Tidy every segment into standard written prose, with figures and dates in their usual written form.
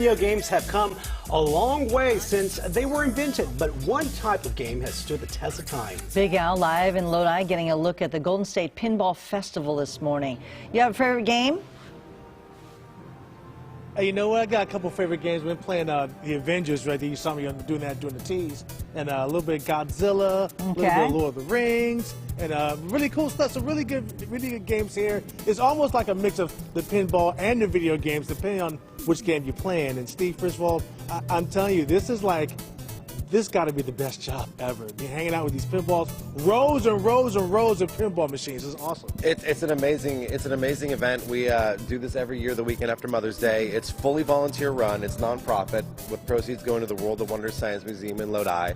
Video games have come a long way since they were invented, but one type of game has stood the test of time. Big Al live in Lodi getting a look at the Golden State Pinball Festival this morning. You have a favorite game? Hey, you know what? I got a couple favorite games. We've been playing the Avengers right there. You saw me doing that during the tease. And a little bit of Godzilla, a little bit of Lord of the Rings, and really cool stuff. Some really good games here. It's almost like a mix of the pinball and the video games, depending on which game you're playing. And Steve, first of all, I'm telling you, this got to be the best job ever. You're hanging out with these pinballs, rows and rows and rows of pinball machines. It's awesome. It's an amazing event. We do this every year, the weekend after Mother's Day. It's fully volunteer run. It's nonprofit, with proceeds going to the World of Wonders Science Museum in Lodi.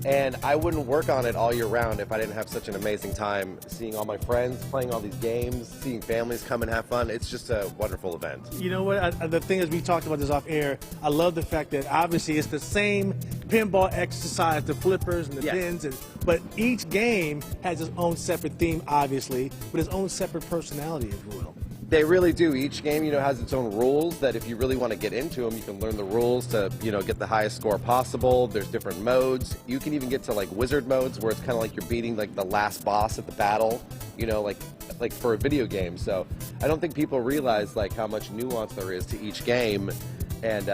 And I wouldn't work on it all year round if I didn't have such an amazing time seeing all my friends, playing all these games, seeing families come and have fun. It's just a wonderful event. You know what? The thing is, we talked about this off air. I love the fact that obviously it's the same pinball exercise, the flippers and the pins, but each game has its own separate theme, obviously, but its own separate personality, if you will. They really do. Each game, has its own rules that if you really want to get into them, you can learn the rules to, get the highest score possible. There's different modes. You can even get to like wizard modes where it's kind of like you're beating like the last boss at the battle, like for a video game. So I don't think people realize like how much nuance there is to each game and,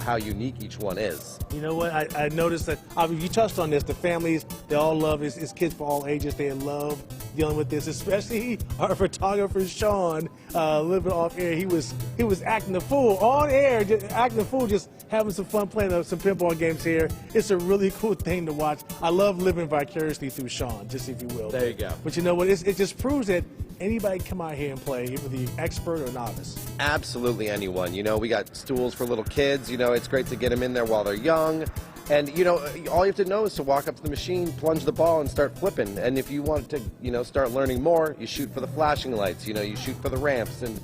how unique each one is. You know what? I noticed that, you touched on this, the families, they all love it. It's kids for all ages. They love dealing with this, especially our photographer, Sean, a little bit off air. He was acting the fool on air, just having some fun playing some pinball games here. It's a really cool thing to watch. I love living vicariously through Sean, just if you will. There you go. But you know what? It just proves that anybody can come out here and play, whether you're expert or novice. Absolutely anyone. We got stools for little kids. It's great to get them in there while they're young. And, all you have to know is to walk up to the machine, plunge the ball, and start flipping. And if you want to, start learning more, you shoot for the flashing lights, you shoot for the ramps. And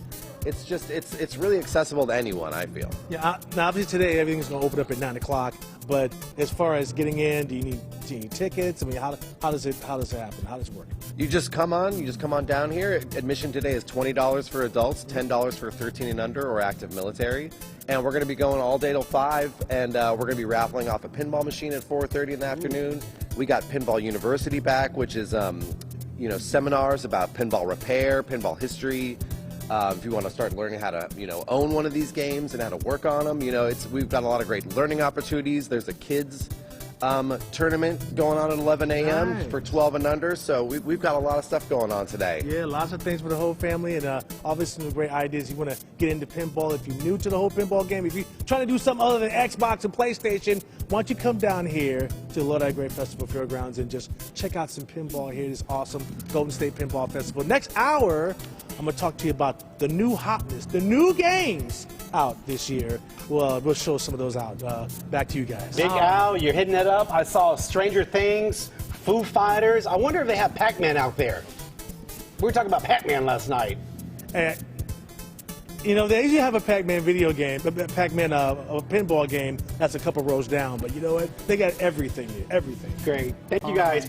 it's really accessible to anyone, I feel. Yeah, now obviously today everything's going to open up at 9 o'clock. But as far as getting in, do you need tickets? I mean, how does it happen? How does it work? You just come on down here. Admission today is $20 for adults, $10 for 13 and under or active military. And we're going to be going all day till 5, and we're going to be raffling off a pinball machine at 4:30 in the afternoon. We got Pinball University back, which is seminars about pinball repair, pinball history. If you want to start learning how to, own one of these games and how to work on them, we've got a lot of great learning opportunities. There's a kids tournament going on at 11 a.m. for 12 and under, so we've got a lot of stuff going on today. Yeah, lots of things for the whole family, and obviously some great ideas. You want to get into pinball. If you're new to the whole pinball game, if you're trying to do something other than Xbox and PlayStation, why don't you come down here to the Lodi Grape Festival Grounds and just check out some pinball here. This awesome Golden State Pinball Festival. Next hour, I'm going to talk to you about the new hotness, the new games out this year. We'll show some of those out. Back to you guys. Big Al, you're hitting it up. I saw Stranger Things, Foo Fighters. I wonder if they have Pac-Man out there. We were talking about Pac-Man last night. They usually have a Pac-Man video game, a Pac-Man a pinball game that's a couple rows down. But you know what? They got everything here, everything. Great. Thank you guys.